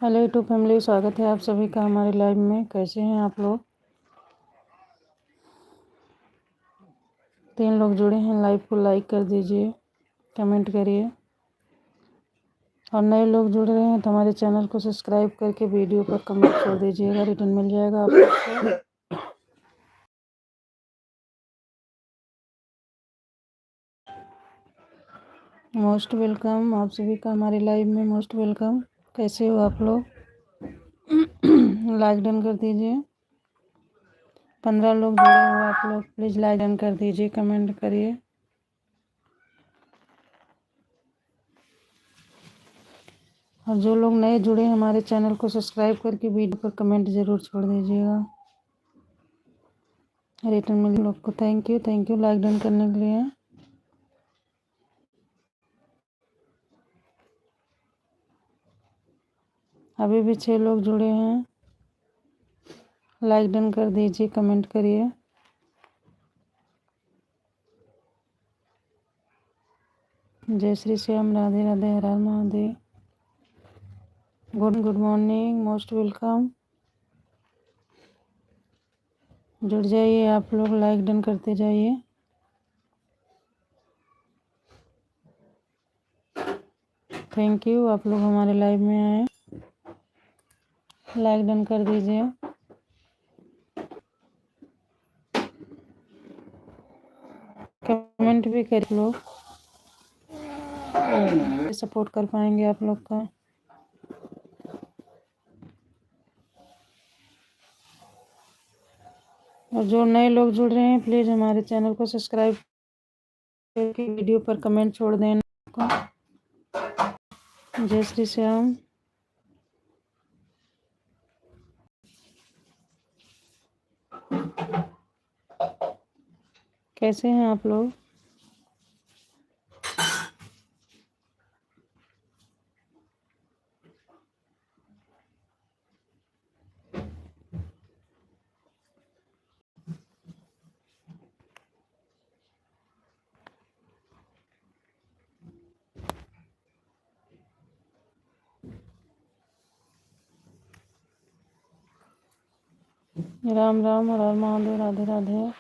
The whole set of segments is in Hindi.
हेलो यूट्यूब फैमिली, स्वागत है आप सभी का हमारे लाइव में। कैसे हैं आप लोग? 3 लोग जुड़े हैं। लाइव को लाइक कर दीजिए, कमेंट करिए। और नए लोग जुड़ रहे हैं तो हमारे चैनल को सब्सक्राइब करके वीडियो पर कमेंट छोड़ दीजिएगा, रिटर्न मिल जाएगा आप लोग को। मोस्ट वेलकम आप सभी का हमारे लाइव में, मोस्ट वेलकम। कैसे हो आप लोग? लाइक डन कर दीजिए। 15 लोग जुड़े हो आप लोग, प्लीज़ लाइक डन कर दीजिए, कमेंट करिए। और जो लोग नए जुड़े हैं हमारे चैनल को सब्सक्राइब करके वीडियो पर कमेंट ज़रूर छोड़ दीजिएगा, रिटर्न मिल लोग को। थैंक यू लाइक डन करने के लिए। अभी भी 6 लोग जुड़े हैं। लाइक डन कर दीजिए, कमेंट करिए। जय श्री श्याम, राधे राधे, हर हर Mahadev. Good morning, most welcome. जुड़ जाइए आप लोग, लाइक डन करते जाइए। थैंक यू, आप लोग हमारे लाइव में आए। लाइक डन कर दीजिए। कमेंट भी कर लोग, सपोर्ट कर पाएंगे आप लोग का। और जो नए लोग जुड़ रहे हैं प्लीज़ हमारे चैनल को सब्सक्राइब करके वीडियो पर कमेंट छोड़ देना। जय श्री श्याम। कैसे हैं आप लोग? राम राम, हर हर महादेव, राधे राधे।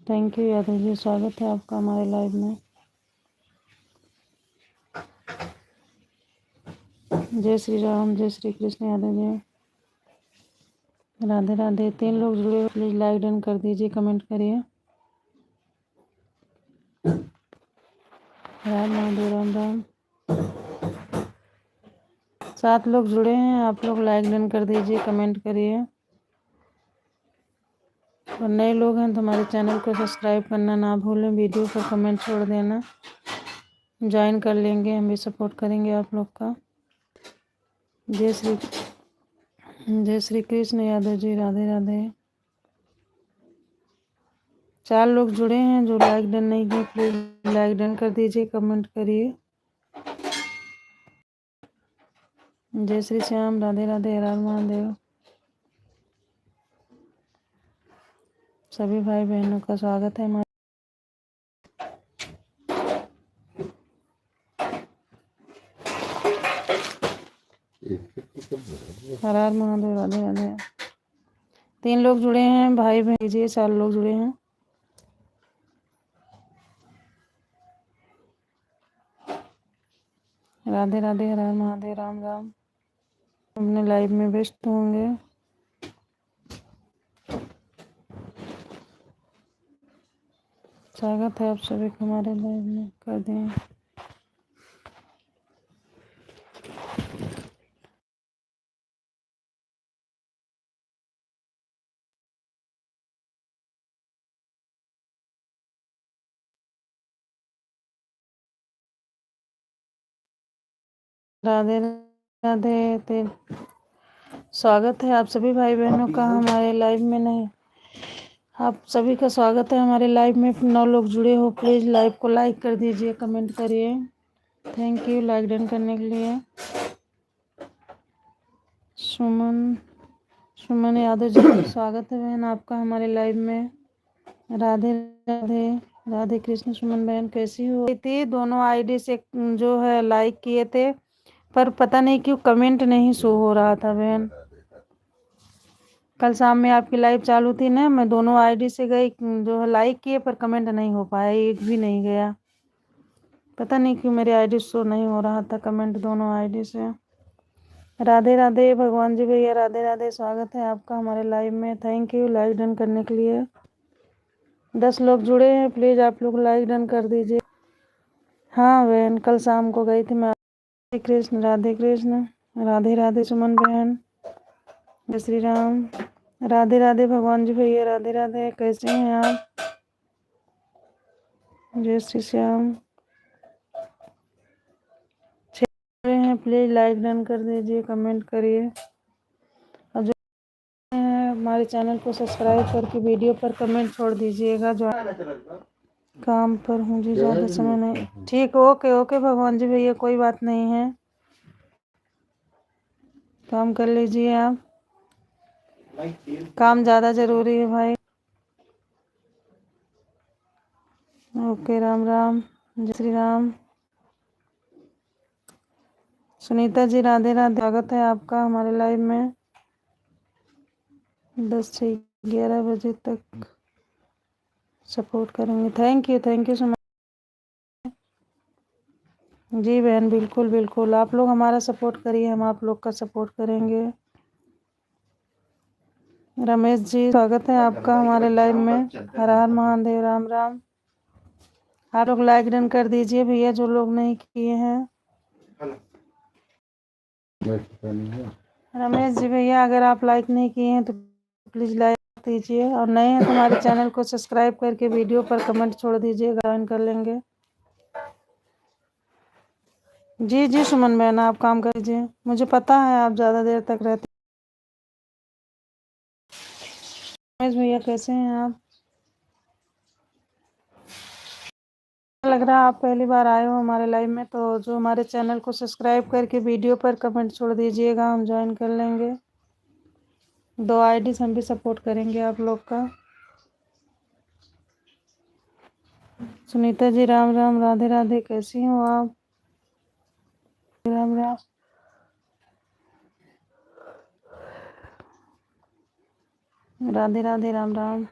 थैंक यू यादव जी, स्वागत है आपका हमारे लाइव में। जय श्री राम, जय श्री कृष्ण यादव जी, राधे राधे। 3 लोग जुड़े हो, प्लीज़ लाइक डन कर दीजिए, कमेंट करिए। राम महादेव, राम राम। 7 लोग जुड़े हैं, आप लोग लाइक डन कर दीजिए, कमेंट करिए। और नए लोग हैं तो हमारे चैनल को सब्सक्राइब करना ना भूलें, वीडियो पर कमेंट छोड़ देना। ज्वाइन कर लेंगे, हम भी सपोर्ट करेंगे आप लोग का। जय श्री कृष्ण यादव जी, राधे राधे। 4 लोग जुड़े हैं, जो लाइक डन नहीं किए प्लीज़ लाइक डन कर दीजिए, कमेंट करिए। जय श्री श्याम, राधे राधे, हर हर महादेव। सभी भाई बहनों का स्वागत है हमारे। हर हर महादेव, राधे राधे। 3 लोग जुड़े हैं, भाई बहन लीजिए। 4 लोग जुड़े हैं। राधे राधे, हर हर महादेव, राम राम। अपने लाइव में व्यस्त होंगे। स्वागत है आप सभी को हमारे लाइव में, कर दें। राधे राधे। स्वागत है आप सभी भाई बहनों का हमारे लाइव में। नहीं, आप सभी का स्वागत है हमारे लाइव में। 9 लोग जुड़े हो, प्लीज़ लाइव को लाइक कर दीजिए, कमेंट करिए। थैंक यू लाइक डन करने के लिए। सुमन यादव जी, स्वागत है बहन आपका हमारे लाइव में। राधे राधे, राधे कृष्ण। सुमन बहन कैसी हो? थी दोनों आईडी से जो है लाइक किए थे, पर पता नहीं क्यों कमेंट नहीं शो हो रहा था बहन। कल शाम में आपकी लाइव चालू थी ना, मैं दोनों आईडी से गई, जो है लाइक किए पर कमेंट नहीं हो पाया, एक भी नहीं गया। पता नहीं क्यों मेरी आईडी शो नहीं हो रहा था कमेंट दोनों आईडी से। राधे राधे भगवान जी भैया, राधे राधे, स्वागत है आपका हमारे लाइव में। थैंक यू लाइक डन करने के लिए। 10 लोग जुड़े हैं, प्लीज आप लोग लाइक डन कर दीजिए। हाँ बहन, कल शाम को गई थी मैं। राधे कृष्ण, राधे कृष्ण, राधे राधे सुमन बहन, जय श्री राम। राधे राधे भगवान जी भैया, राधे राधे, कैसे हैं आप? जय श्री श्याम। हैं प्लीज लाइक डन कर दीजिए, कमेंट करिए, और जो हमारे चैनल को सब्सक्राइब करके वीडियो पर कमेंट छोड़ दीजिएगा। जो काम पर हूँ जी, ज़्यादा समय नहीं। ठीक, ओके ओके भगवान जी भैया, कोई बात नहीं है, काम कर लीजिए आप, काम ज़्यादा ज़रूरी है भाई। ओके, राम राम, जय श्री राम। सुनीता जी राधे राधे, स्वागत है आपका हमारे लाइव में। 10 से 11 बजे तक सपोर्ट करेंगे। Thank you so much. जी बहन, बिल्कुल बिल्कुल, आप लोग हमारा सपोर्ट करिए, हम आप लोग का सपोर्ट करेंगे। रमेश जी, स्वागत है आपका हमारे लाइव में। हर हर महादेव, राम राम। आप लोग लाइक डन कर दीजिए भैया, जो लोग नहीं किए हैं। रमेश जी भैया, अगर आप लाइक नहीं किए हैं तो प्लीज़ लाइक दीजिए, और नए हैं तो हमारे चैनल को सब्सक्राइब करके वीडियो पर कमेंट छोड़ दीजिए, ज्वाइन कर लेंगे। जी जी सुमन बहन, आप काम कर लीजिए, मुझे पता है आप ज़्यादा देर तक रहते। रमेश भैया कैसे हैं आप? लग रहा है आप पहली बार आए हो हमारे लाइव में, तो जो हमारे चैनल को सब्सक्राइब करके वीडियो पर कमेंट छोड़ दीजिएगा, हम ज्वाइन कर लेंगे। 2 आईडी हम भी सपोर्ट करेंगे आप लोग का। सुनीता जी राम राम, राधे राधे, कैसी हो आप? राम राम। राधे राधे, राम राम।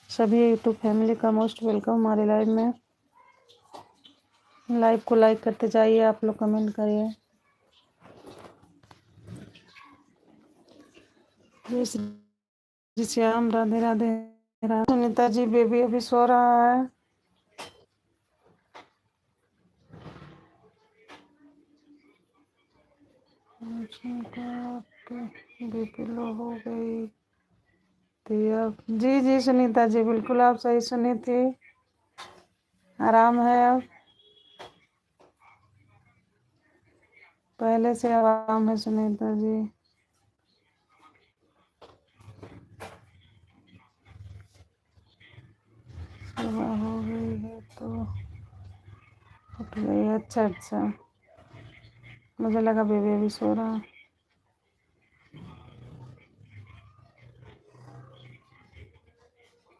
सभी यूट्यूब फैमिली का मोस्ट वेलकम हमारे लाइव में। लाइव को लाइक करते जाइए, आप लोग कमेंट करिए। जय श्री श्याम, राधे राधे, राधे। सुनीता जी, बेबी अभी सो रहा है। बीपी लो हो गई थी अब। जी जी सुनीता जी, बिल्कुल आप सही सुनी थी, आराम है अब, पहले से आराम है सुनीता जी। सुबह हो गई है तो उठ गई, अच्छा अच्छा, मुझे लगा बेबी अभी सो रहा।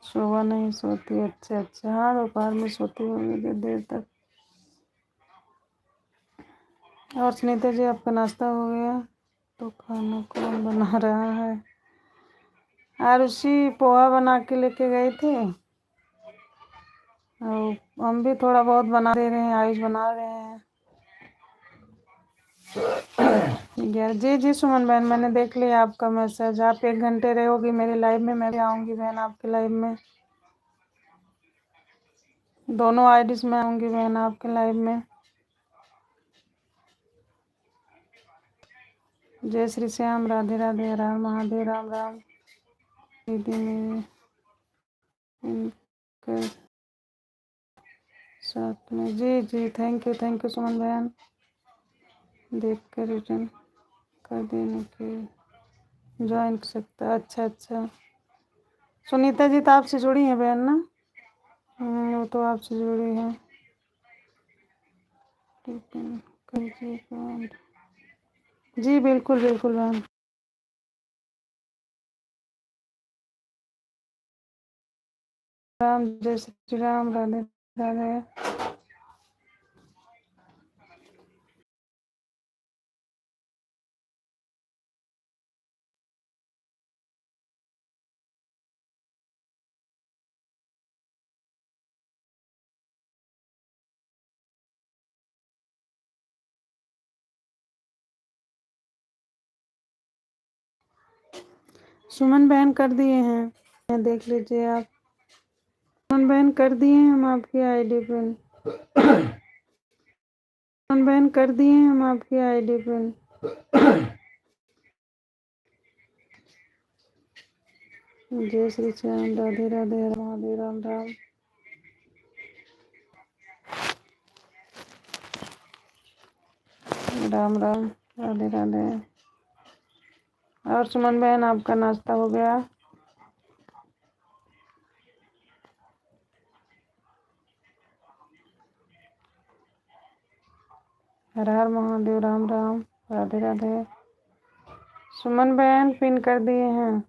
सुबह नहीं सोती, अच्छा अच्छा, हाँ दोपहर में सोती होगी देर देर तक। और सुनीता जी, आपका नाश्ता हो गया? तो खाना कौन बना रहा है? आरुषि पोहा बना के लेके गई थी, और हम भी थोड़ा बहुत बना दे रहे हैं, आयुष बना रहे हैं। जी जी सुमन बहन, मैंने देख लिया आपका मैसेज। आप 1 घंटे रहोगी मेरे लाइव में, मैं भी आऊँगी बहन आपके लाइव में। दोनों आईडीज में आऊँगी बहन आपके लाइव में। जय श्री श्याम, राधे राधे, हर हर महादेव, राम राम। दीदी मेरे इनके साथ में, जी जी थैंक यू सुमन बहन, देख कर रिटर्न कर देने के ज्वाइन कर सकता है, अच्छा अच्छा। सुनीता जी तो आपसे जुड़ी हैं बहन ना? वो तो आपसे जुड़ी है। जी बिल्कुल बिल्कुल बहन। राम, जय श्री राम, राधे राधे। सुमन बहन कर दिए हैं, देख लीजिए आप। सुमन बहन कर दिए हैं हम आपकी आईडी पे। सुमन बहन कर दिए हैं हम आपकी आईडी पे। जय श्री श्याम, राधे राधे, राधे राम राम। राम राम, राधे राधे। और सुमन बहन आपका नाश्ता हो गया? हर हर महादेव, राम राम, राधे राधे। सुमन बहन पिन कर दिए हैं।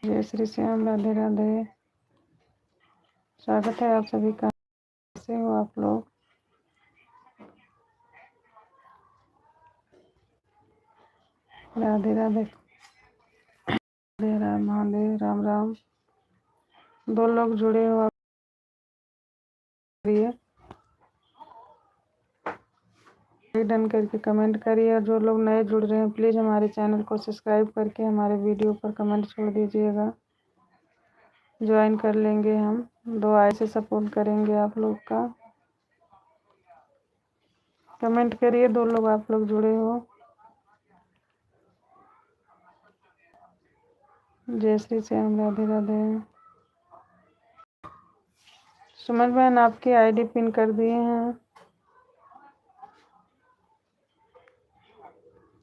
जय श्री श्याम, राधे राधे। स्वागत है आप सभी का। कैसे हो आप लोग? राधे राधे, राम महादेव, राम राम। दो लोग जुड़े हो आप, डन करके कमेंट करिए। और जो लोग नए जुड़ रहे हैं प्लीज़ हमारे चैनल को सब्सक्राइब करके हमारे वीडियो पर कमेंट छोड़ दीजिएगा, ज्वाइन कर लेंगे हम। दुआ से सपोर्ट करेंगे आप लोग का। कमेंट करिए, दो लोग आप लोग जुड़े हो। जय श्री श्याम, राधे राधे। सुमन बहन आपकी आईडी पिन कर दिए हैं।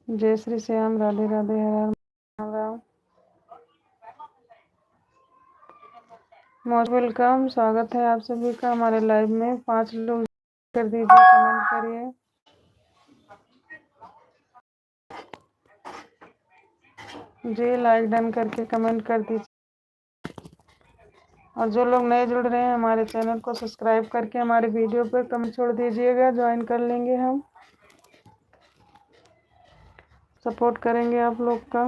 जय श्री श्याम, राधे राधे, हर हर राम। मोस्ट वेलकम, स्वागत है आप सभी का हमारे लाइव में। 5 लोग कर दीजिए, कमेंट करिए। जी लाइक डन करके कमेंट कर दीजिए। और जो लोग नए जुड़ रहे हैं हमारे चैनल को सब्सक्राइब करके हमारे वीडियो पर कमेंट छोड़ दीजिएगा, ज्वाइन कर लेंगे हम। सपोर्ट करेंगे आप लोग का।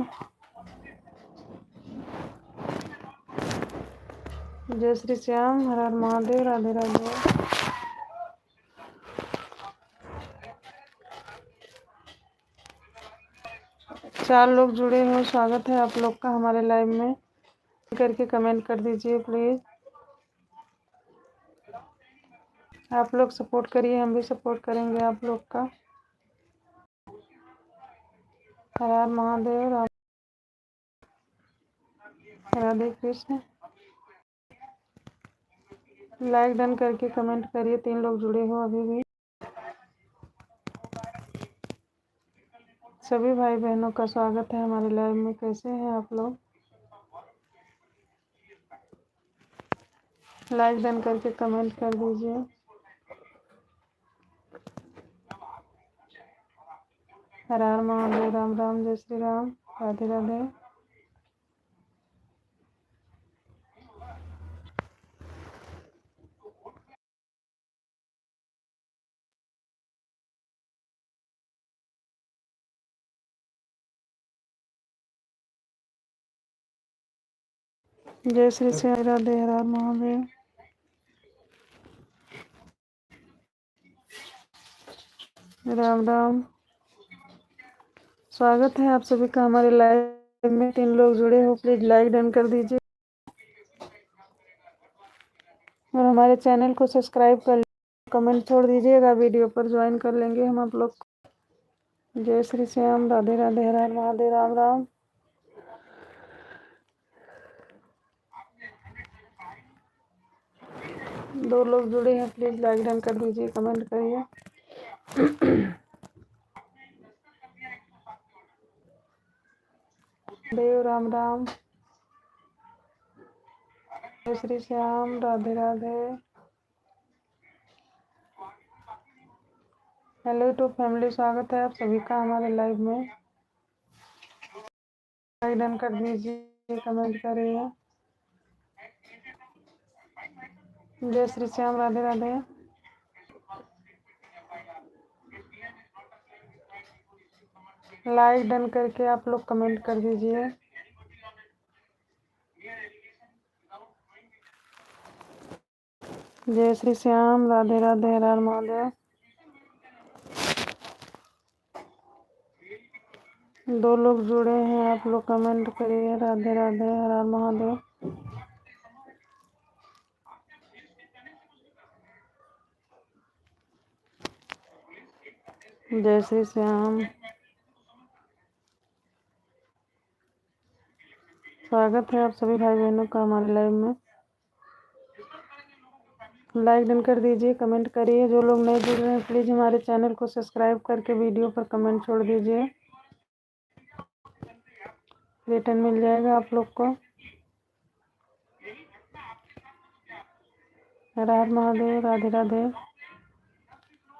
जय श्री श्याम, हर हर महादेव, राधे राधे। 4 लोग जुड़े हो, स्वागत है आप लोग का हमारे लाइव में। करके कमेंट कर दीजिए प्लीज़। आप लोग सपोर्ट करिए, हम भी सपोर्ट करेंगे आप लोग का। हर हर महादेव, राधे कृष्ण। लाइक डन करके कमेंट करिए। 3 लोग जुड़े हो अभी भी। सभी भाई बहनों का स्वागत है हमारे लाइव में। कैसे हैं आप लोग? लाइक डन करके कमेंट कर दीजिए। हर हर महादेव, राम राम, जय श्री राम, राधे राधे। जय श्री श्याम, राधे, हर हर महादेव। राम राम, स्वागत है आप सभी का हमारे लाइव में। 3 लोग जुड़े हो, प्लीज लाइक डन कर दीजिए और हमारे चैनल को सब्सक्राइब कर, कमेंट छोड़ दीजिएगा। वीडियो पर ज्वाइन कर लेंगे हम आप लोग। जय श्री श्याम, राधे राधे, हर हर महादेव, राम राम। दो लोग जुड़े हैं, प्लीज लाइक डन कर दीजिए, कमेंट करिए। देव, राम राम, जय Shri Shyam, Radhe Radhe. Hello YouTube family, स्वागत है आप सभी का हमारे लाइव में। लाइक डन कर दीजिए, कमेंट करिए। जय श्री श्याम, राधे राधे। लाइक डन करके आप लोग कमेंट कर दीजिए। जय श्री श्याम, राधे राधे, हर हर महादेव। दो लोग जुड़े हैं, आप लोग कमेंट करिए। राधे राधे, हर हर महादेव। जय श्री श्याम। स्वागत है आप सभी भाई बहनों का हमारे लाइव में। लाइक डन कर दीजिए, कमेंट करिए। जो लोग नए जुड़ रहे हैं प्लीज़ हमारे चैनल को सब्सक्राइब करके वीडियो पर कमेंट छोड़ दीजिए, रिटर्न मिल जाएगा आप लोग को। हर हर महादेव, राधे राधे।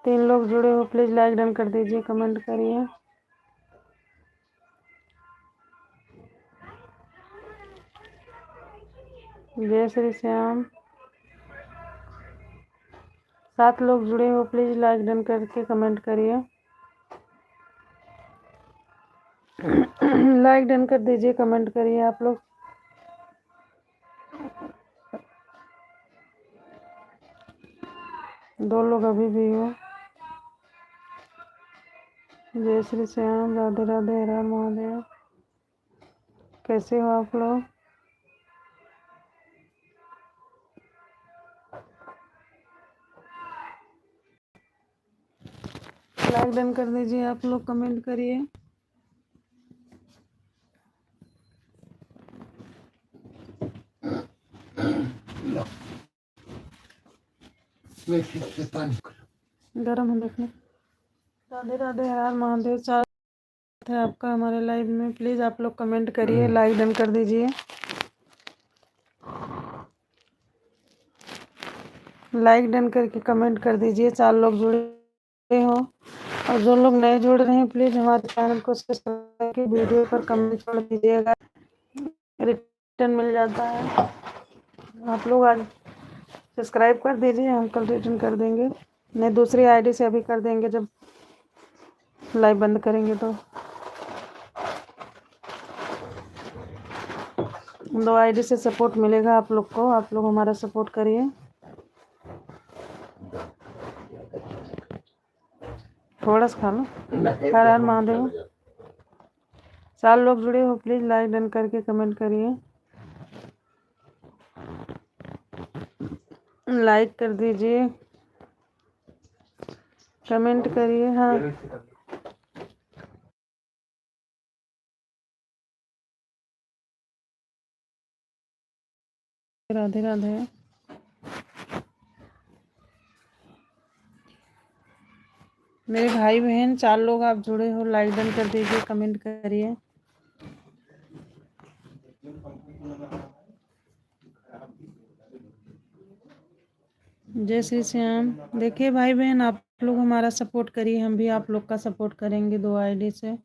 3 लोग जुड़े हो, प्लीज़ लाइक डन कर दीजिए, कमेंट करिए। जय श्री श्याम। 7 लोग जुड़े हो, प्लीज़ लाइक डन करके कमेंट करिए। लाइक डन कर दीजिए, कमेंट करिए आप लोग। दो लोग अभी भी हो। जय श्री श्याम, राधे राधे, हर हर महादेव। कैसे हो आप लोग? लाइक डन कर दीजिए आप लोग, कमेंट करिए। गरम है देखने। राधे राधे, हर हर महादेव। स्वागत है आपका हमारे लाइव में। प्लीज़ आप लोग कमेंट करिए, लाइक डन कर दीजिए। लाइक डन करके कमेंट कर दीजिए। 4 लोग जुड़े हो, और जो लोग नए जुड़ रहे हैं प्लीज़ हमारे चैनल को सब्सक्राइब करके वीडियो पर कमेंट छोड़ दीजिएगा, रिटर्न मिल जाता है। आप लोग आज सब्सक्राइब कर दीजिए, हम कल रिटर्न कर देंगे। नहीं, दूसरी आईडी से अभी कर देंगे जब लाइव बंद करेंगे तो। 2 आईडी से सपोर्ट मिलेगा आप लोग को, आप लोग हमारा सपोर्ट करिए। थोड़ा सा खा लो। हर हर महादेव। 4 लोग जुड़े हो, प्लीज़ लाइक डन करके कमेंट करिए। लाइक कर दीजिए, कमेंट करिए। हाँ, राधे राधे। मेरे भाई बहन 4 लोग आप जुड़े हो, लाइक डन कर दीजिए, कमेंट करिए। जय श्री श्याम। देखिए भाई बहन, आप लोग हमारा सपोर्ट करिए, हम भी आप लोग का सपोर्ट करेंगे 2 आईडी से।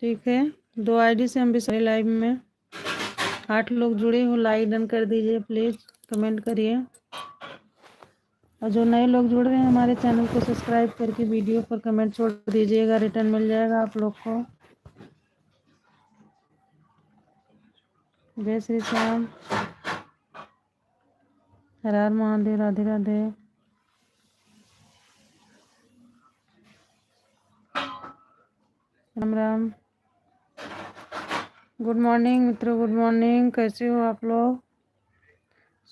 ठीक है, 2 आईडी से हम भी सारे लाइव में। 8 लोग जुड़े हो, लाइक डन कर दीजिए, प्लीज़ कमेंट करिए। और जो नए लोग जुड़ रहे हैं हमारे चैनल को सब्सक्राइब करके वीडियो पर कमेंट छोड़ दीजिएगा, रिटर्न मिल जाएगा आप लोग को। जय श्री श्याम, हर हर महादेव, राधे राधे। राम राम। गुड मॉर्निंग मित्रों, गुड मॉर्निंग। कैसे हो आप लोग?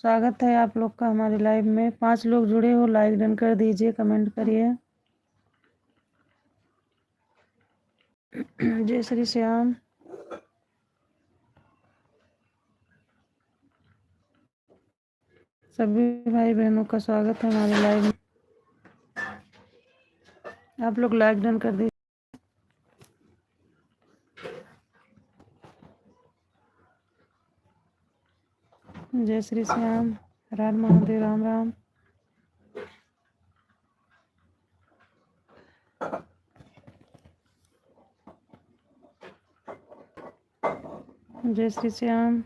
स्वागत है आप लोग का हमारे लाइव में। 5 लोग जुड़े हो, लाइक डन कर दीजिए, कमेंट करिए। जय श्री श्याम। सभी भाई बहनों का स्वागत है हमारे लाइव में। आप लोग लाइक डन कर दीजिए। जय श्री श्याम, हर हर महादेव, राम राम। जय श्री श्याम।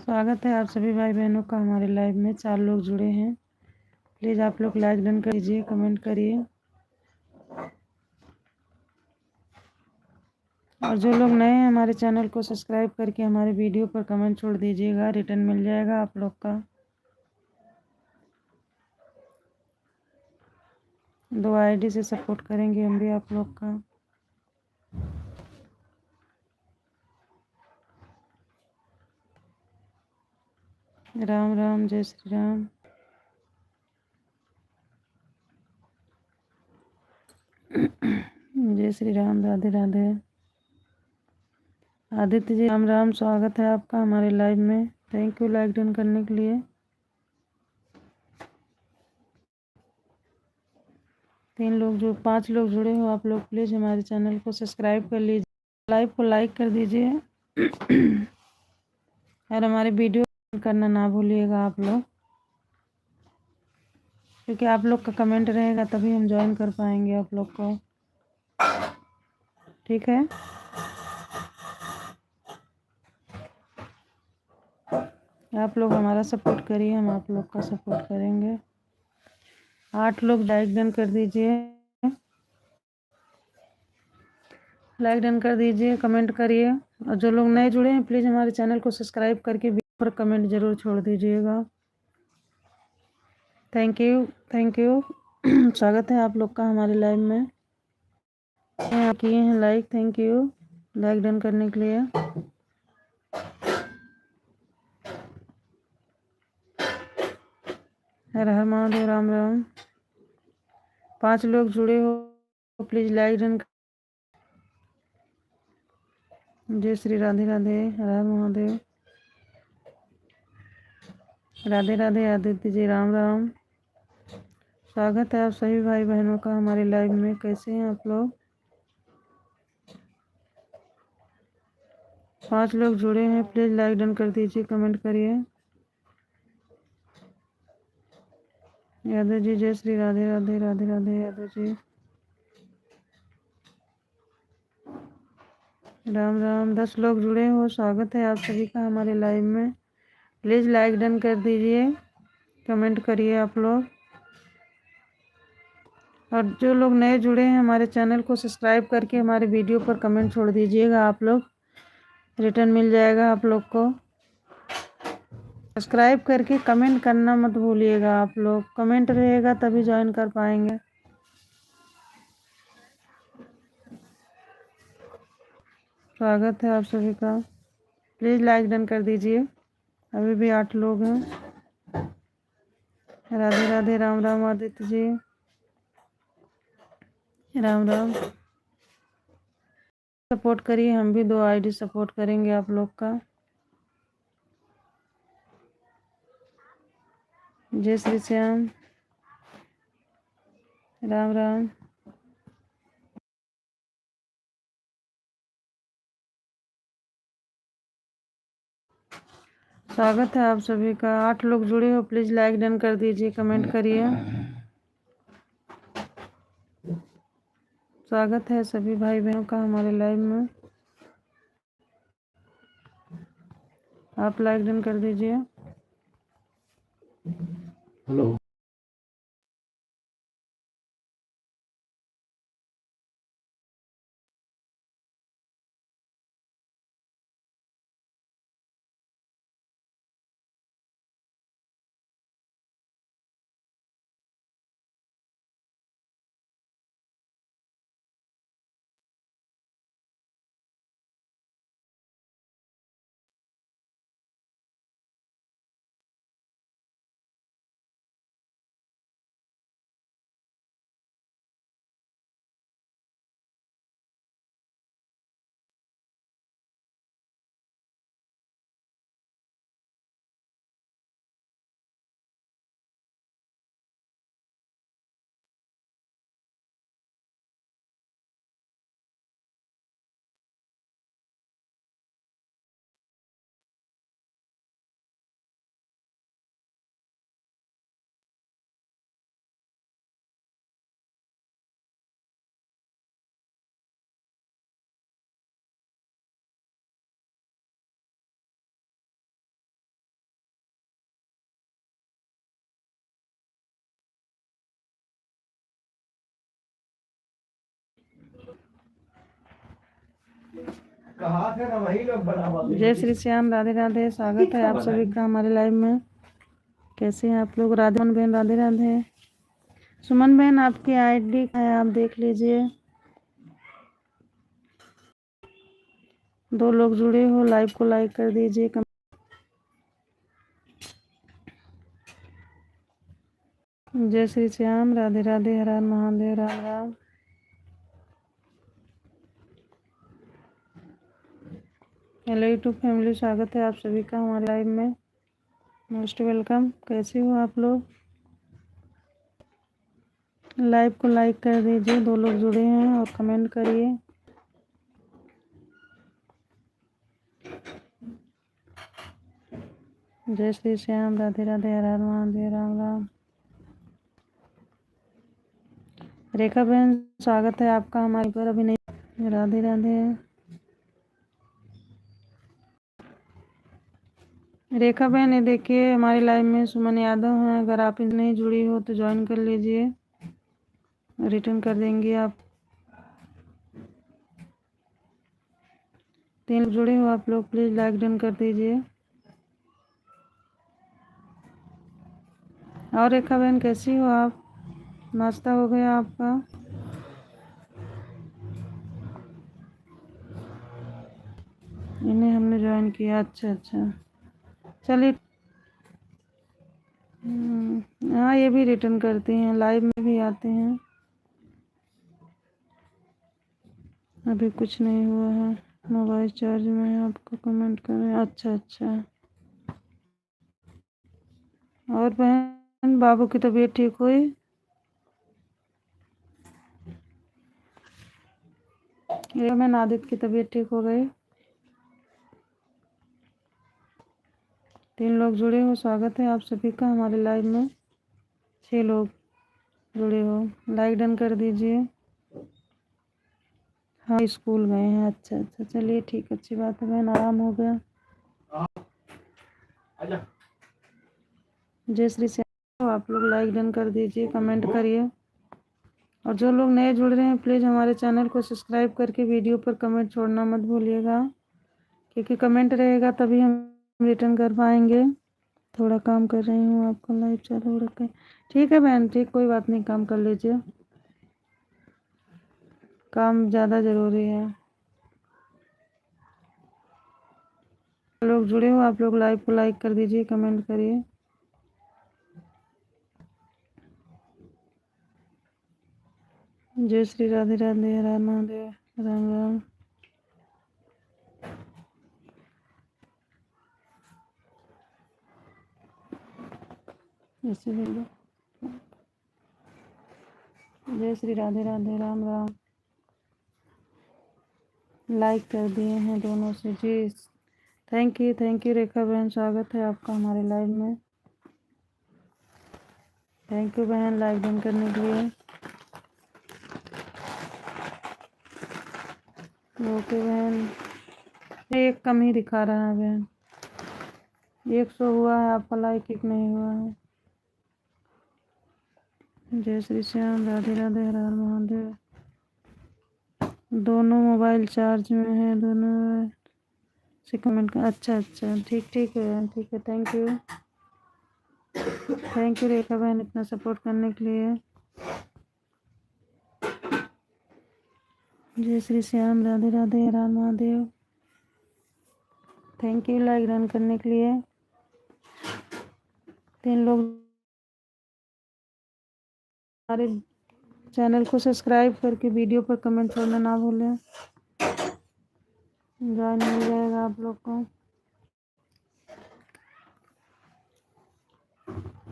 स्वागत है आप सभी भाई बहनों का हमारे लाइव में। 4 लोग जुड़े हैं, प्लीज़ आप लोग लाइक डन कर दीजिए, कमेंट करिए। और जो लोग नए हैं हमारे चैनल को सब्सक्राइब करके हमारे वीडियो पर कमेंट छोड़ दीजिएगा, रिटर्न मिल जाएगा आप लोग का। दो आईडी से सपोर्ट करेंगे हम भी आप लोग का। राम राम, जय श्री राम। जय श्री राम, राधे राधे। आदित्य जी राम राम, स्वागत है आपका हमारे लाइव में। थैंक यू लाइक डन करने के लिए। 5 लोग जुड़े हो आप लोग, प्लीज़ हमारे चैनल को सब्सक्राइब कर लीजिए, लाइव को लाइक कर दीजिए और हमारे वीडियो करना ना भूलिएगा आप लोग, क्योंकि आप लोग का कमेंट रहेगा तभी हम ज्वाइन कर पाएंगे आप लोग को। ठीक है, आप लोग हमारा सपोर्ट करिए, हम आप लोग का सपोर्ट करेंगे। 8 लोग लाइक डन कर दीजिए, लाइक डन कर दीजिए, कमेंट करिए। और जो लोग नए जुड़े हैं प्लीज़ हमारे चैनल को सब्सक्राइब करके वीडियो पर कमेंट ज़रूर छोड़ दीजिएगा। Thank you, thank you. स्वागत है आप लोग का हमारे लाइव में। किए हैं like, thank you like done करने के लिए। हर हर महादेव, राम राम। 5 लोग जुड़े हो प्लीज़ लाइक डन। जय श्री राधे राधे, हर हर महादेव, राधे राधे। आदित्य जी राम राम, स्वागत है आप सभी भाई बहनों का हमारे लाइव में। कैसे हैं आप लोग? 5 लोग जुड़े हैं, प्लीज़ लाइक डन कर दीजिए, कमेंट करिए। यादव जी जय श्री राधे राधे, राधे राधे यादव जी, राम राम। 10 लोग जुड़े हो, स्वागत है आप सभी का हमारे लाइव में। प्लीज़ लाइक डन कर दीजिए, कमेंट करिए आप लोग। और जो लोग नए जुड़े हैं हमारे चैनल को सब्सक्राइब करके हमारे वीडियो पर कमेंट छोड़ दीजिएगा, आप लोग रिटर्न मिल जाएगा आप लोग को। सब्सक्राइब करके कमेंट करना मत भूलिएगा आप लोग, कमेंट रहेगा तभी ज्वाइन कर पाएंगे। स्वागत है आप सभी का, प्लीज़ लाइक डन कर दीजिए। अभी भी 8 लोग हैं। राधे राधे, राम राम आदित्य जी, राम राम। सपोर्ट करिए, हम भी 2 आईडी सपोर्ट करेंगे आप लोग का। जय श्री श्याम, राम राम। स्वागत है आप सभी का। 8 लोग जुड़े हो, प्लीज़ लाइक डन कर दीजिए, कमेंट करिए। स्वागत है सभी भाई बहनों का हमारे लाइव में। आप लाइक डन कर दीजिए। हेलो, जय श्री श्याम, राधे राधे। स्वागत है आप सभी का हमारे लाइव में। कैसे हैं आप लोग? राधे बहन, राधे राधे। सुमन बहन आपकी आईडी है, आप देख लीजिए। 2 लोग जुड़े हो, लाइव को लाइक कर दीजिए। जय श्री श्याम, राधे राधे, हर हर Mahadev, Ram Ram. Hello YouTube family, स्वागत है आप सभी का हमारे लाइव में। Most welcome. कैसे हो आप लोग? लाइव को लाइक कर दीजिए। 2 लोग जुड़े हैं और कमेंट करिए। जय श्री श्याम, राधे राधे, हर हर महादेव, राम राम। रेखा बहन स्वागत है आपका हमारे पर। अभी नहीं। राधे राधे। रेखा बहन, ये देखिए हमारे लाइव में सुमन यादव हैं। अगर आप नहीं जुड़ी हो तो ज्वाइन कर लीजिए, रिटर्न कर देंगे आप। 3 लोग जुड़े हो आप लोग, प्लीज लाइक डन कर दीजिए। और रेखा बहन कैसी हो आप? नाश्ता हो गया आपका? इन्हें हमने ज्वाइन किया। अच्छा अच्छा, चलिए। हाँ, ये भी रिटर्न करती हैं, लाइव में भी आते हैं। अभी कुछ नहीं हुआ है, मोबाइल चार्ज में है, आपको कमेंट कर रहे हैं। अच्छा अच्छा। और बहन, बाबू की तबीयत ठीक हुई? ये मैं नादित की तबीयत ठीक हो गई। 3 लोग जुड़े हो, स्वागत है आप सभी का हमारे लाइव में। 6 लोग जुड़े हो, लाइक डन कर दीजिए। हाँ, स्कूल गए हैं। अच्छा अच्छा, चलिए ठीक, अच्छी बात है बहन, आराम हो गया। जय श्री श्याम। आप लोग लाइक डन कर दीजिए, कमेंट करिए। और जो लोग नए जुड़ रहे हैं, प्लीज़ हमारे चैनल को सब्सक्राइब करके वीडियो पर कमेंट छोड़ना मत भूलिएगा, क्योंकि कमेंट रहेगा तभी हम रिटर्न कर पाएंगे। थोड़ा काम कर रही हूँ, आपका लाइव चालू रखें। ठीक है बहन, ठीक, कोई बात नहीं, काम कर लीजिए, काम ज़्यादा ज़रूरी है। लोग जुड़े हो आप लोग, लाइव को लाइक कर दीजिए, कमेंट करिए। जय श्री राधे राधे, हर हर महादेव, राम राम। ऐसे बोलो। जय श्री राधे राधे, राम राम। लाइक कर दिए हैं दोनों से जी। थैंक यू रेखा बहन, स्वागत है आपका हमारे लाइव में। थैंक यू बहन, लाइक डन करने के लिए। ओके बहन, एक कम ही दिखा रहा है बहन, 100 हुआ है, आपका लाइक एक नहीं हुआ है। जय श्री श्याम, राधे राधे, हर हर महादेव। दोनों मोबाइल चार्ज में है, दोनों से कमेंट कर। अच्छा अच्छा, ठीक ठीक है, ठीक है। थैंक यू रेखा बहन, इतना सपोर्ट करने के लिए। जय श्री श्याम, राधे राधे, हर हर Mahadev. Thank you like run करने के लिए। 3 लोग हमारे चैनल को सब्सक्राइब करके वीडियो पर कमेंट छोड़ना ना भूलें, ज्वाइन मिल जाएगा आप लोग को।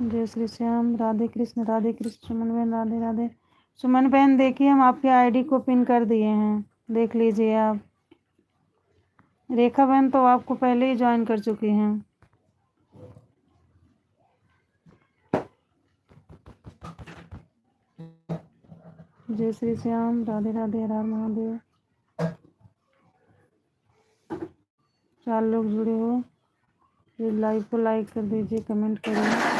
जय श्री श्याम, राधे कृष्ण सुमन बहन, राधे राधे। सुमन बहन देखिए, हम आपके आईडी को पिन कर दिए हैं, देख लीजिए आप। रेखा बहन तो आपको पहले ही ज्वाइन कर चुकी हैं। जय श्री श्याम, राधे राधे, हर हर महादेव। 4 लोग जुड़े हो, फिर लाइव को लाइक कर दीजिए, कमेंट करिए।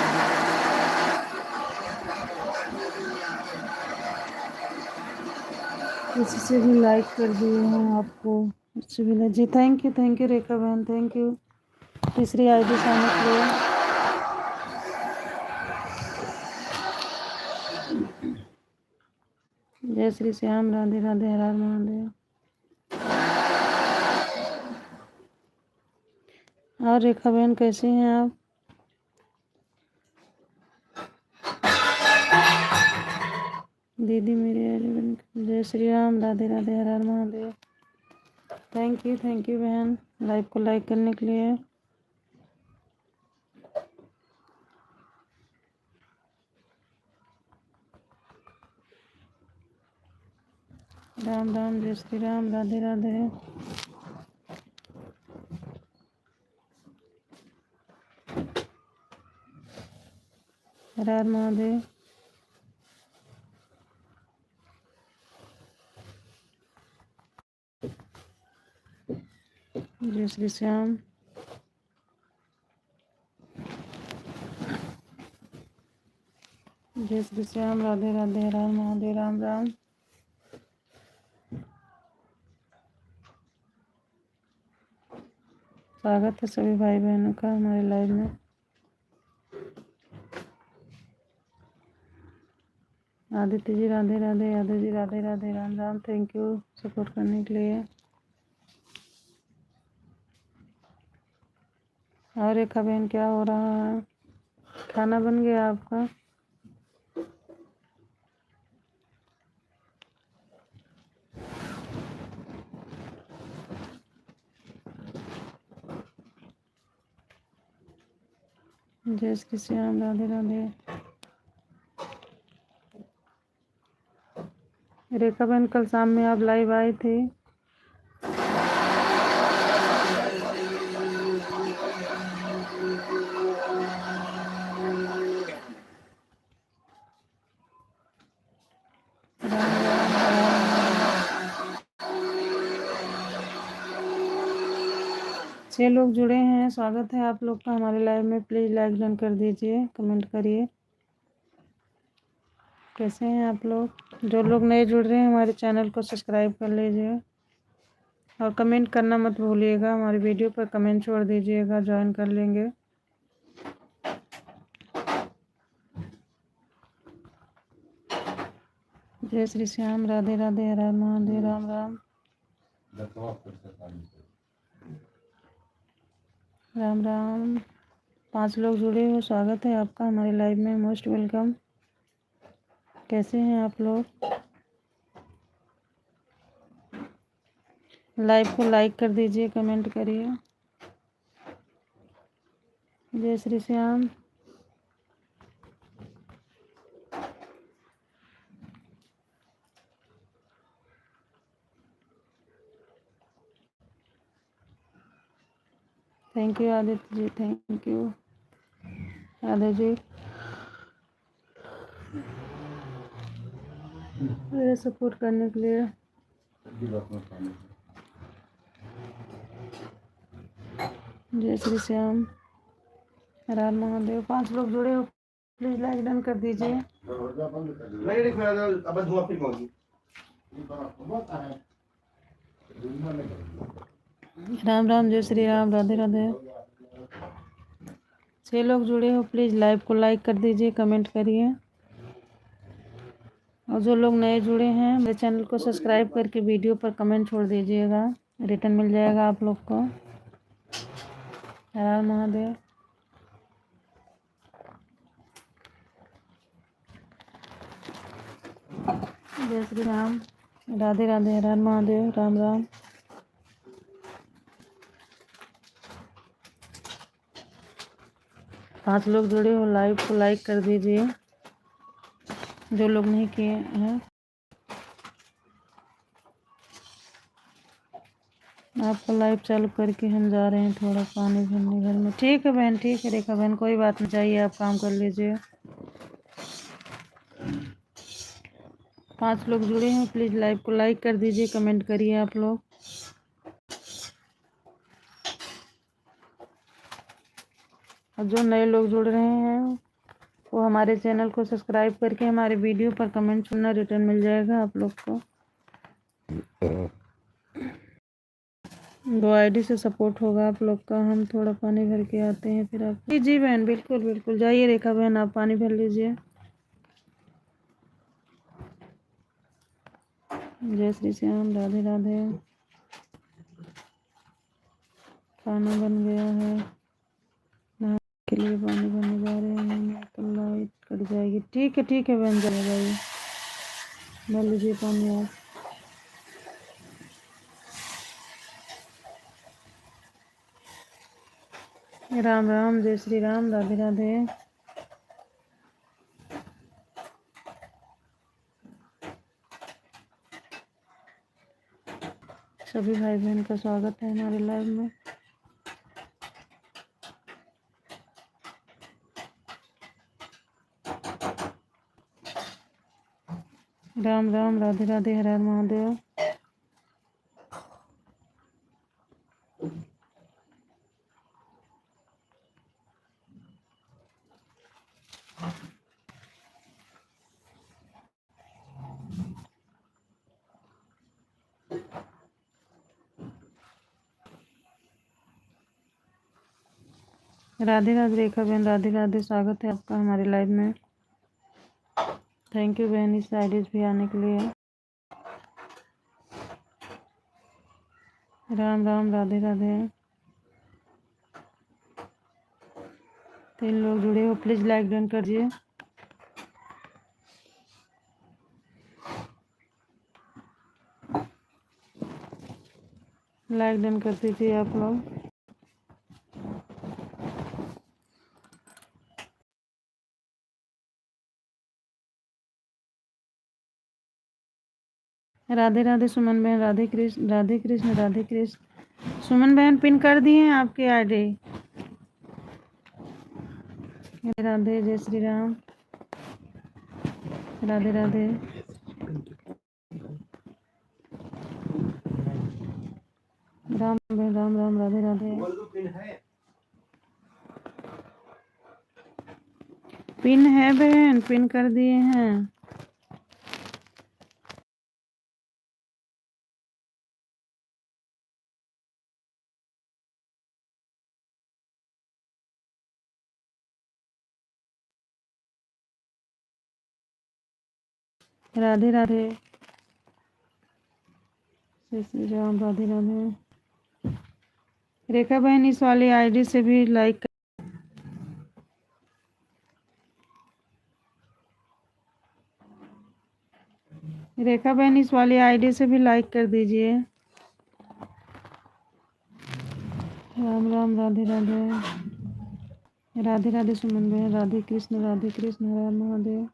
किसी से भी लाइक कर दिए हैं आपको, इससे भी जी। थैंक यू रेखा बहन, थैंक यू तीसरी आईडी से आने के लिए। जय श्री श्याम, राधे राधे, हर हर महादेव। और रेखा बहन कैसी हैं आप? दीदी मेरे जय श्री राम, राधे राधे, हर हर महादेव। थैंक यू बहन लाइव को लाइक करने के लिए। राम राम, जय श्री राम, राधे राधे। हर हर महादेव। जय श्री श्याम। जय श्री श्याम, राधे राधे, हर हर महादेव, राम राम। स्वागत है सभी भाई बहनों का हमारे लाइव में। Aditya ji Radhe Radhe, Yadav ji Radhe Radhe, Ram Ram. Thank you support करने के लिए। और रेखा बहन क्या हो रहा है? खाना बन गया आपका? जय श्री श्याम, राधे राधे। रेखा बहन कल शाम में आप लाइव आई थी। छह लोग जुड़े हैं, स्वागत है आप लोग का हमारे लाइव में। प्लीज़ लाइक डन कर दीजिए, कमेंट करिए कैसे हैं आप लोग। जो लोग नए जुड़ रहे हैं हमारे चैनल को सब्सक्राइब कर लीजिए और कमेंट करना मत भूलिएगा। हमारी वीडियो पर कमेंट छोड़ दीजिएगा, ज्वाइन कर लेंगे। जय श्री श्याम, राधे राधे, हर हर महादेव, राम राम। राम राम। 5 लोग जुड़े हो, स्वागत है आपका हमारे लाइव में, मोस्ट वेलकम। कैसे हैं आप लोग? लाइव को लाइक कर दीजिए, कमेंट करिए। जय Shri Shyam. Thank you Aditya ji, thank you Radha ji मेरे सपोर्ट करने के लिए। जय श्री श्याम, हर हर महादेव। 5 लोग जुड़े हो, प्लीज लाइक डन कर दीजिए। राम राम, जय श्री राम, राधे राधे। 6 लोग जुड़े हो, प्लीज लाइव को लाइक कर दीजिए, कमेंट करिए। और जो लोग नए जुड़े हैं मेरे चैनल को सब्सक्राइब करके वीडियो पर कमेंट छोड़ दीजिएगा, रिटर्न मिल जाएगा आप लोग को। हर हर महादेव। जय श्री राम, राधे राधे, हर हर महादेव, राम राम। पाँच लोग जुड़े हो, लाइव को लाइक कर दीजिए जो लोग नहीं किए हैं। आपको लाइव चालू करके हम जा रहे हैं थोड़ा पानी भरने घर में। ठीक है बहन, ठीक है रेखा बहन, कोई बात नहीं, चाहिए आप काम कर लीजिए। 5 लोग जुड़े हैं, प्लीज़ लाइव को लाइक कर दीजिए, कमेंट करिए आप लोग। और जो नए लोग जुड़ रहे हैं वो हमारे चैनल को सब्सक्राइब करके हमारे वीडियो पर कमेंट सुनना, रिटर्न मिल जाएगा आप लोग को। 2 आईडी से सपोर्ट होगा आप लोग का। हम थोड़ा पानी भर के आते हैं फिर आप। जी बहन, बिल्कुल बिल्कुल, जाइए रेखा बहन, आप पानी भर लीजिए। जय श्री श्याम, राधे राधे। खाना बन गया है, नहाने के लिए पानी भरने जा रहे हैं, नहीं तो लाइट कट जाएगी। ठीक है बन जाइए, भर लीजिए पानी आप। राम राम, जय श्री राम, राधे राधे। सभी भाई बहन का स्वागत है हमारे लाइव में। राम राम, राधे राधे, हर हर महादेव। राधे राधे रेखा बहन, राधे राधे, स्वागत है आपका हमारे लाइव में। थैंक यू बहन इस आईडीज भी आने के लिए। राम राम, राधे राधे। 3 लोग जुड़े हो, प्लीज लाइक डन करिए। लाइक डन कर दीजिए आप लोग। राधे राधे सुमन बहन, राधे कृष्ण, राधे कृष्ण, राधे कृष्ण। सुमन बहन पिन कर दिए हैं आपके आईडी। राधे, जय श्री राम, राधे राधे। राम बहन, राम राम, राधे राधे। पिन है बहन, पिन कर दिए हैं। राधे राधे, जय श्री राम, राधे राधे। रेखा बहन इस वाली आईडी से भी लाइक रेखा बहन इस वाली आईडी से भी लाइक कर दीजिए। राम राम, राधे राधे, राधे राधे सुमन बहन, राधे कृष्ण, राधे कृष्ण, हर हर महादेव।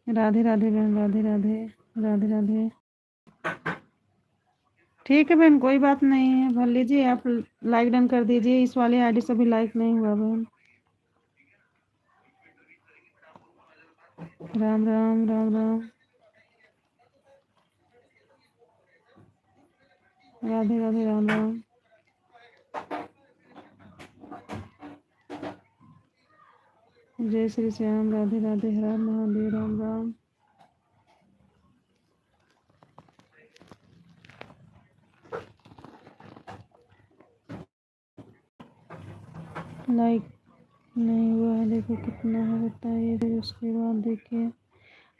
राधे राधे बहन, राधे राधे, राधे राधे। ठीक है बहन, कोई बात नहीं है, भर लीजिए आप। लाइक डन कर दीजिए, इस वाले आईडी से भी लाइक नहीं हुआ बहन। राम राम, राम राम, राधे राधे, राम राम। जय श्री श्याम, राधे राधे, हर हर महादेव, राम राम। लाइक नहीं हुआ है, देखो कितना है बताइए, फिर उसके बाद देखिए।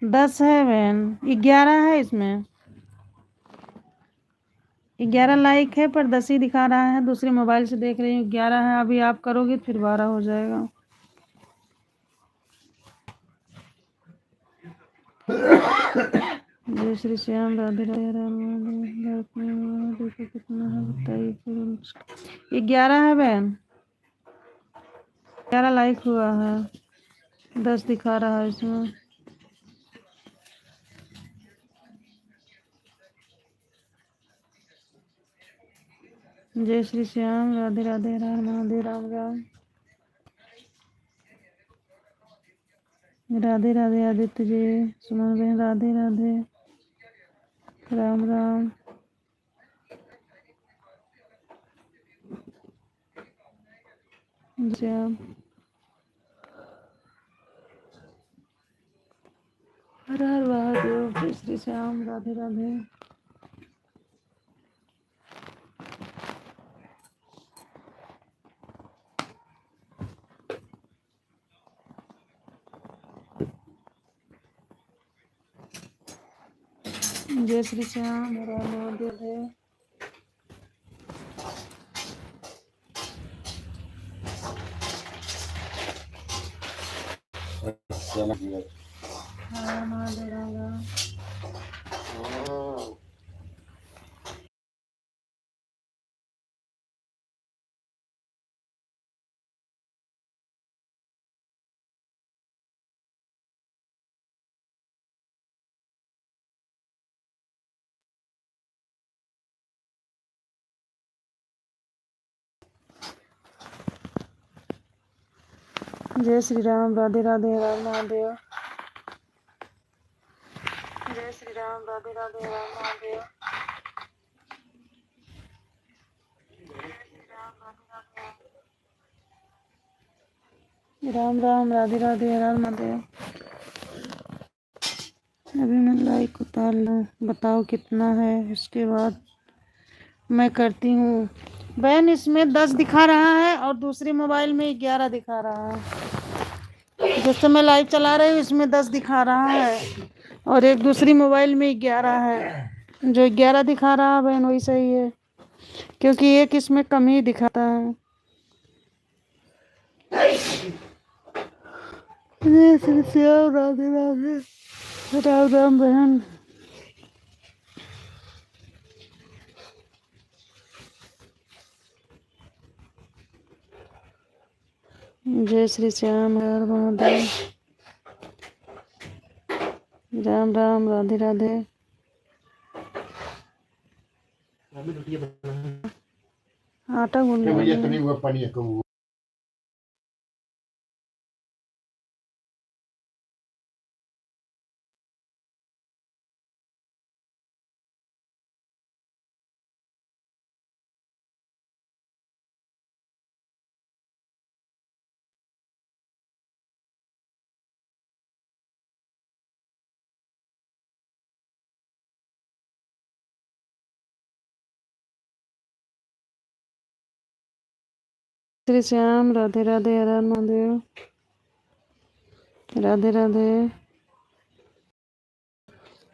10 है बहन, 11 है इसमें। 11 लाइक है पर 10 ही दिखा रहा है। दूसरे मोबाइल से देख रही हूँ 11 है। अभी आप करोगे फिर 12 हो जाएगा। जय श्री श्याम, राधे राधे, राम राम। देखो कितना है बताइए, फिर 11 है बहन, 11 लाइक हुआ है, 10 दिखा रहा है इसमें। जय श्री श्याम, राधे राधे, राम महादेव, राम राम। राधे राधे आदित्य जी, सुमन बहन, राधे राधे, राम राम। श्याम, हर हर महादेव, जय श्री श्याम, राधे राधे। जय श्री श्याम, हर हर महादेव। हर महादेव राम। जय श्री राम, राधे राधे, राम महादेव। जय श्री राम, राधे राधे, राम महादेव। राम राम, राधे राधे, राम महादेव। अभी मैं लाइक उतार लूँ, बताओ कितना है, उसके बाद मैं करती हूँ। बहन इसमें 10 दिखा रहा है और दूसरी मोबाइल में 11 दिखा रहा है। जिस समय लाइव चला रही हूँ इसमें 10 दिखा रहा है और एक दूसरी मोबाइल में 11 है। जो 11 दिखा रहा है बहन वही सही है, क्योंकि एक इसमें कम ही दिखाता है। जय श्री श्याम, राधे राधे, राम राम बहन। जय श्री श्याम, हर महादेव, राम राम, राधे राधे। आटा गूंद श्री श्याम, राधे राधे, हर महादेव, राधे राधे।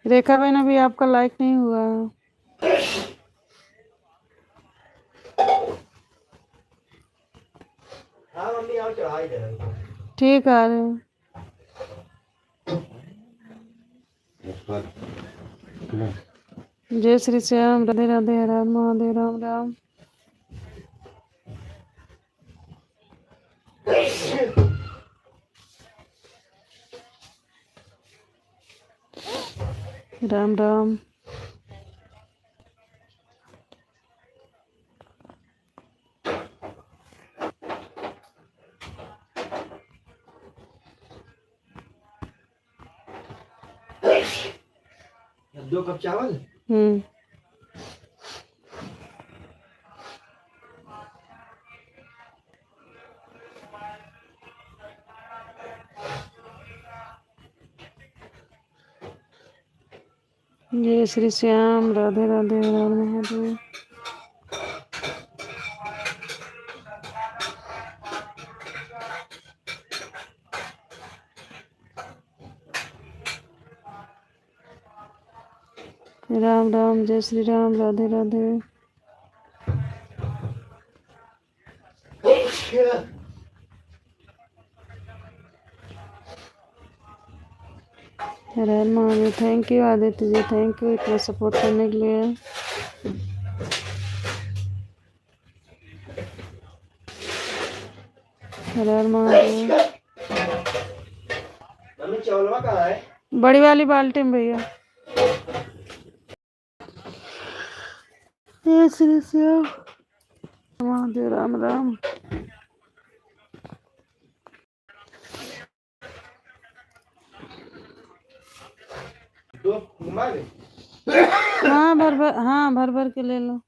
रेखा बहन अभी आपका लाइक नहीं हुआ। ठीक आ रहे हैं। जय श्री श्याम, राधे राधे, हर महादेव, राम राम। राम राम। दो कप चावल। जय श्री श्याम, राधे राधे, राम महादेव। राम राम, जय श्री राम, राधे राधे। हर Mahadev. Thank you Aditya ji, thank you इतना सपोर्ट करने के लिए। हर महादेव। मम्मी चावलवा कहाँ है? बड़ी वाली बाल्टी में भैया। जय श्री श्याम, महादेव, राम राम। दो मांगे? हाँ भर भर के ले लो।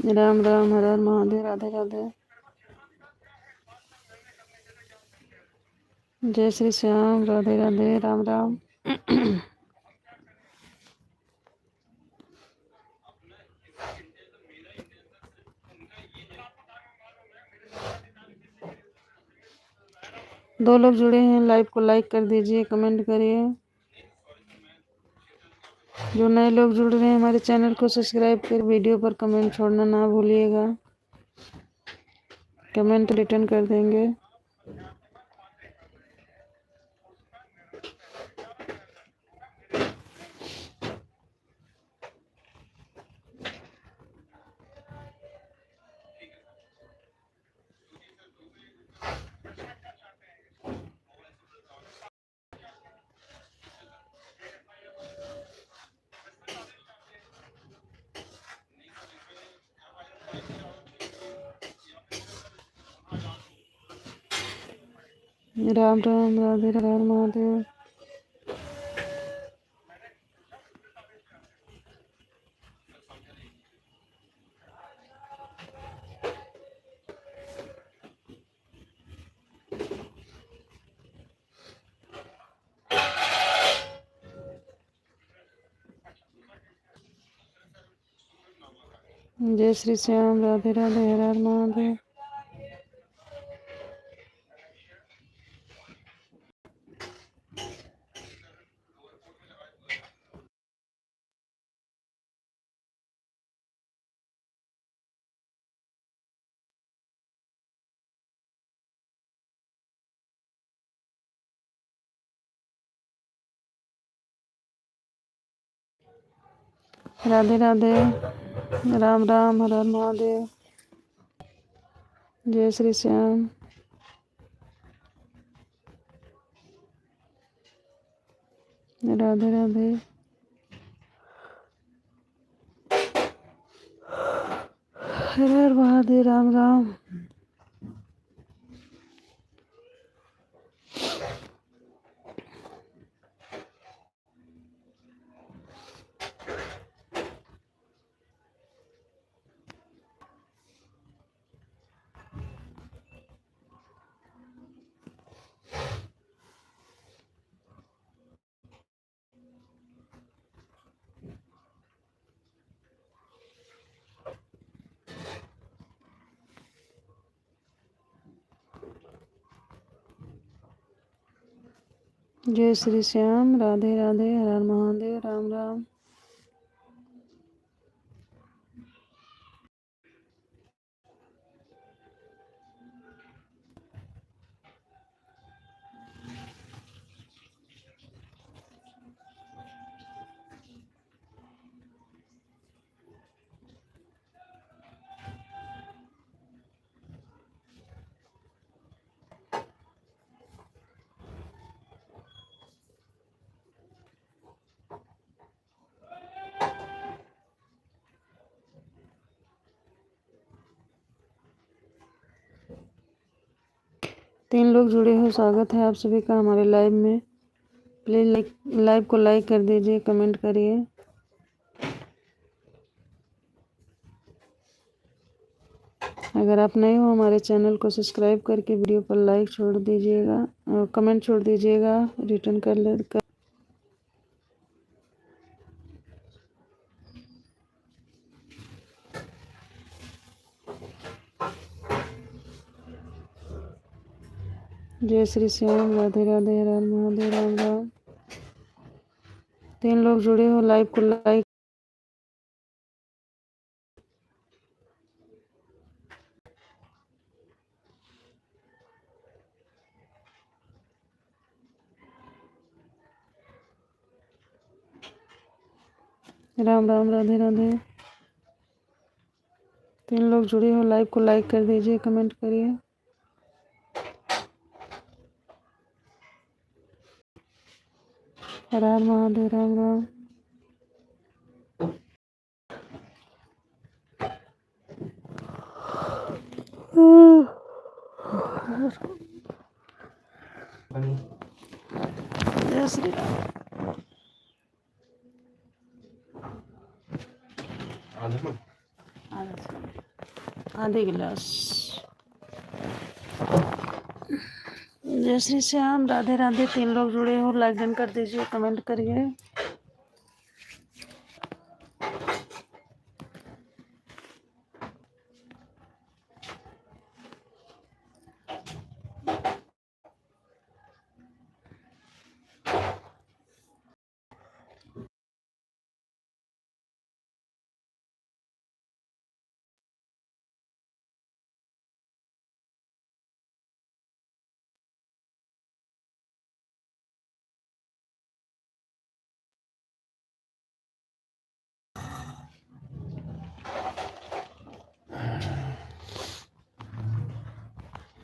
राम राम, हर हर महादेव, राधे राधे। जय श्री श्याम, राधे राधे, राम राम। दो लोग जुड़े हैं, लाइव को लाइक कर दीजिए, कमेंट करिए। जो नए लोग जुड़ रहे हैं हमारे चैनल को सब्सक्राइब कर वीडियो पर कमेंट छोड़ना ना भूलिएगा, कमेंट रिटर्न कर देंगे। राम राम, राधे राधे, महादेव। जय श्री श्याम, राधे राधे, हर हर महादेव। राधे राधे, राम राम, हर हर महादेव। जय श्री श्याम। राधे राधे, हर हर महादेव, राम राम। जय श्री श्याम, राधे राधे, हर हर महादेव, राम राम। तीन लोग जुड़े हो, स्वागत है आप सभी का हमारे लाइव में। प्लीज लाइव को लाइक कर दीजिए, कमेंट करिए। अगर आप नए हो हमारे चैनल को सब्सक्राइब करके वीडियो पर लाइक छोड़ दीजिएगा और कमेंट छोड़ दीजिएगा, रिटर्न कर। जय श्री श्याम, राधे राधे, हर हर महादेव, राम राम। तीन लोग जुड़े हो, लाइव को लाइक। राम राम, राधे राधे। तीन लोग जुड़े हो, लाइव को लाइक कर दीजिए, कमेंट करिए। हर हर महादेव, राम राम। जय श्री राम। आधे गिलास। जय श्री श्याम, राधे राधे। तीन लोग जुड़े हो, लाइक डन कर दीजिए, कमेंट करिए।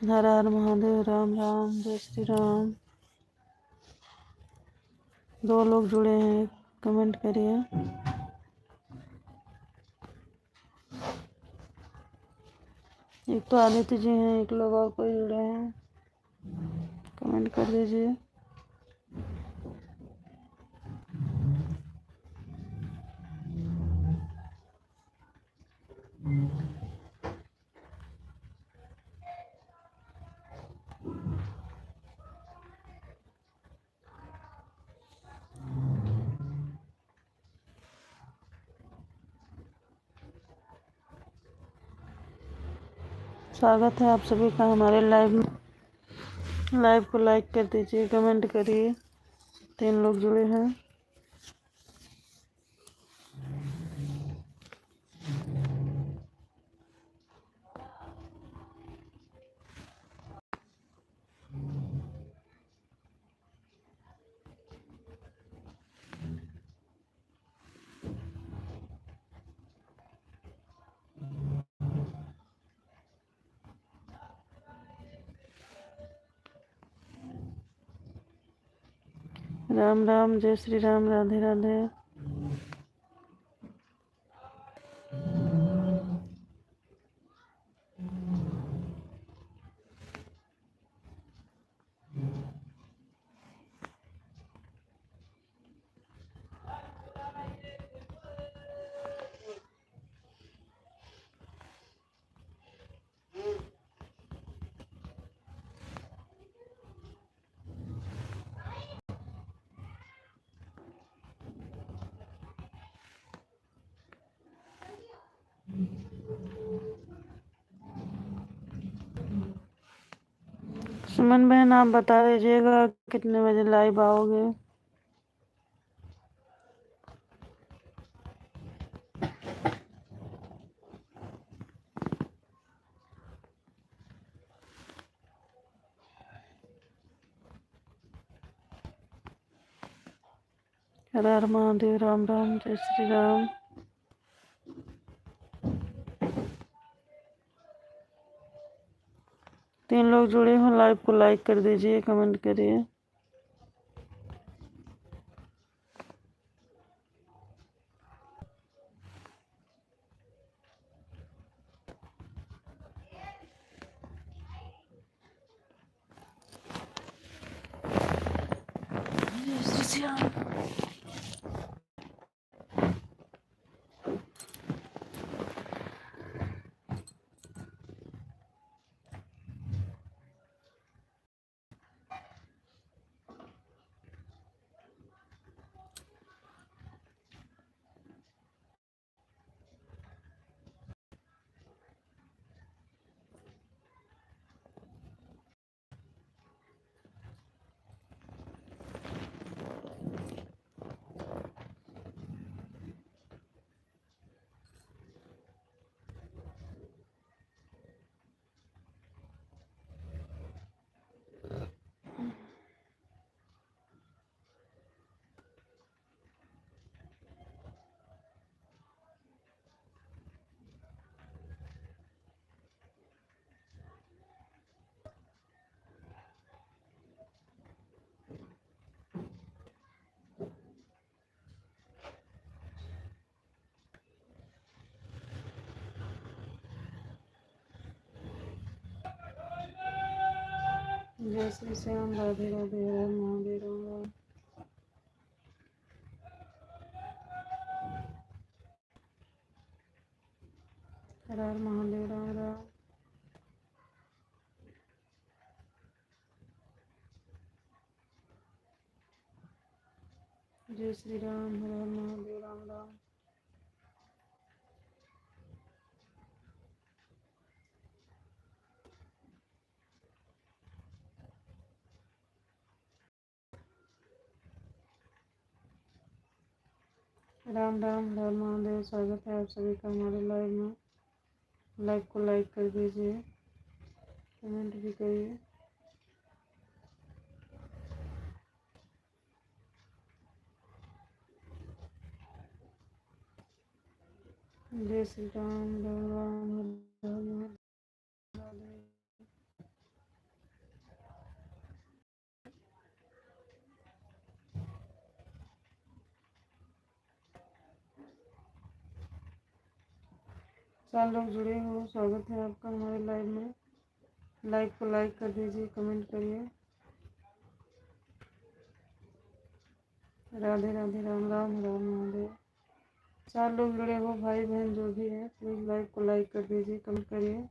हर हर महादेव। राम राम, जय श्री राम। 2 लोग जुड़े हैं, कमेंट करिए। एक तो आदित्य जी हैं, एक लोग और कोई जुड़े हैं, कमेंट कर दीजिए। स्वागत है आप सभी का हमारे लाइव में। लाइव को लाइक कर दीजिए, कमेंट करिए। 3 लोग जुड़े हैं। राम राम, जय श्री राम, राधे राधे। सुमन बहन, आप बता दीजिएगा कितने बजे लाइव आओगे। हर हर महादेव। राम राम, जय श्री राम। तीन लोग जुड़े हो, लाइव को लाइक कर दीजिए, कमेंट करिए। जय श्री राम। जय श्री श्याम, राधे राधे। हर महादेव। राम राम। हर हर महादेव। राम राम। जय श्री राम। हर हर महादेव। राम राम। राम राम, हर हर महादेव। स्वागत है आप सभी का हमारे लाइव में। लाइव को लाइक कर दीजिए, कमेंट भी करिए। जय श्री राम। राम राम। हर हर महादेव। 4 लोग जुड़े हो, स्वागत है आपका हमारे लाइव में। लाइव को लाइक कर दीजिए, कमेंट करिए। राधे राधे, राम राम, राम महादेव। 4 लोग जुड़े हो, भाई बहन जो भी है, प्लीज़ लाइव को लाइक कर दीजिए, कमेंट करिए,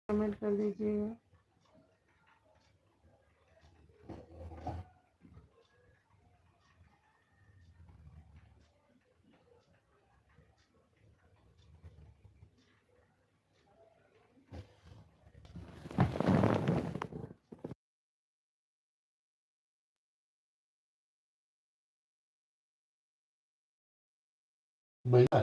कमेंट कर दीजिएगा। बढ़िया।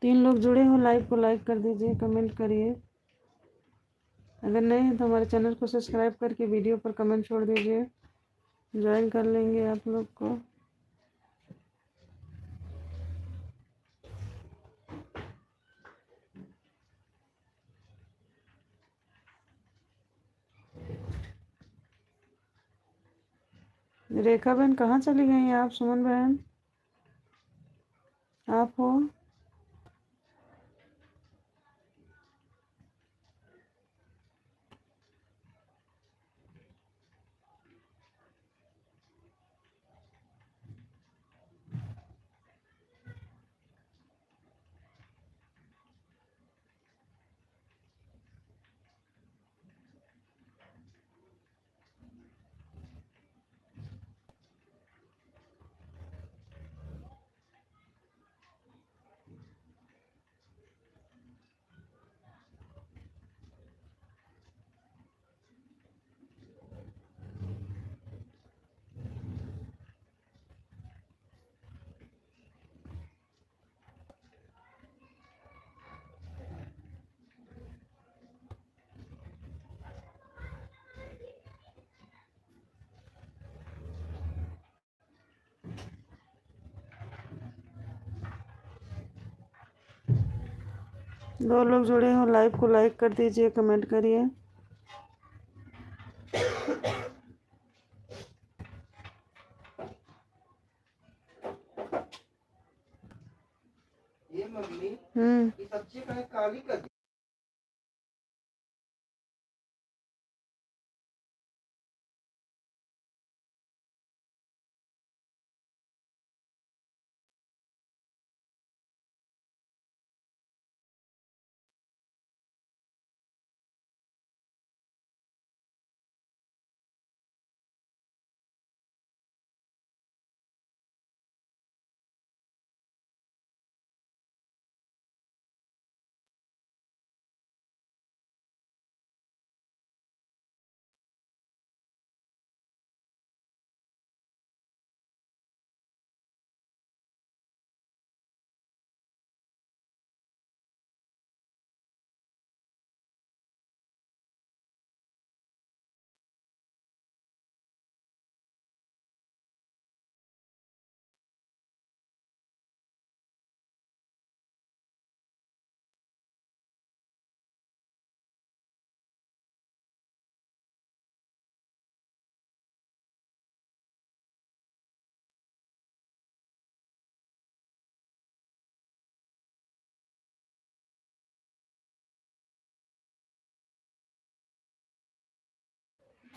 3 लोग जुड़े हो, लाइव को लाइक कर दीजिए, कमेंट करिए। अगर नए हैं तो हमारे चैनल को सब्सक्राइब करके वीडियो पर कमेंट छोड़ दीजिए, ज्वाइन कर लेंगे आप लोग को। रेखा बहन कहाँ चली गई हैं आप? सुमन बहन आप हो? दो लोग जुड़े हो, लाइव को लाइक कर दीजिए, कमेंट करिए। ये मम्मी हम्म, ये सब्जी का काली कर दी।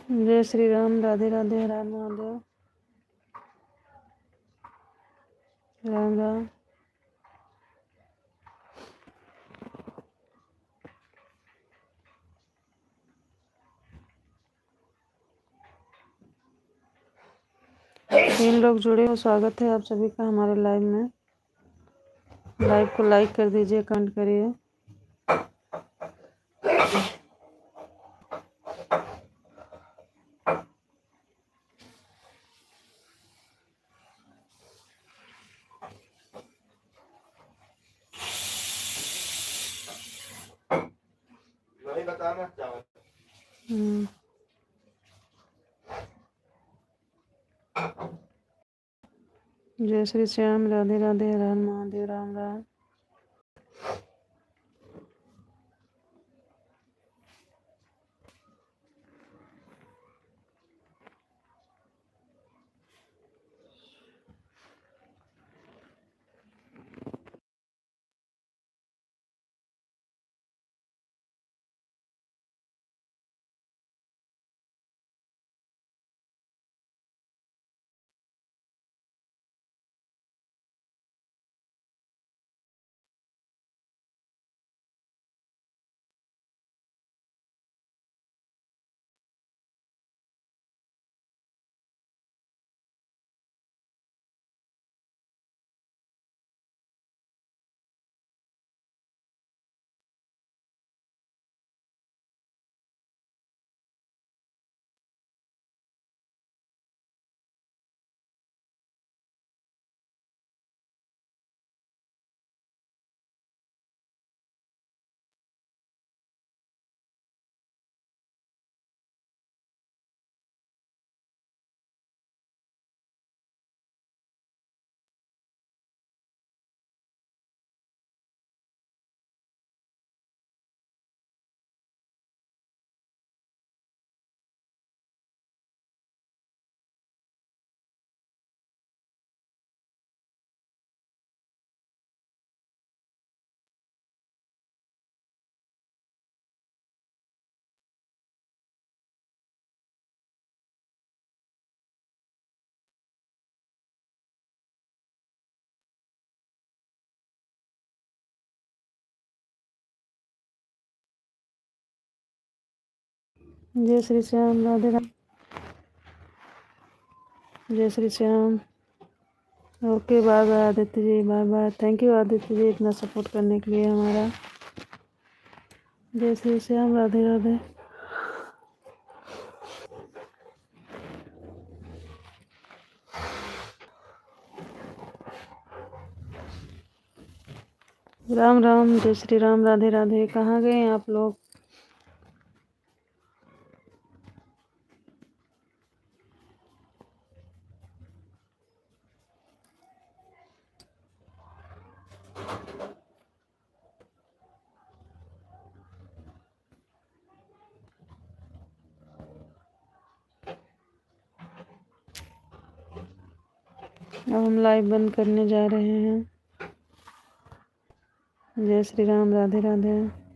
जय श्री राम, राधे राधे, राम महादेव, राम राम। तीन लोग जुड़े हो, स्वागत है आप सभी का हमारे लाइव में। लाइव को लाइक कर दीजिए, कमेंट करिए। दाना चावल। हम्म। जय श्री श्याम, राधे राधे, हर हर महादेव, राम राम। जय श्री श्याम, राधे राधे, जय Shri Shyam. Okay, bye bye Aditya ji, bye bye. Thank you Aditya ji इतना सपोर्ट करने के लिए हमारा। जय श्री श्याम, राधे राधे। राम राम, जय श्री राम, राधे राधे। कहाँ गए आप लोग? अब हम लाइव बंद करने जा रहे हैं। जय श्री राम, राधे राधे।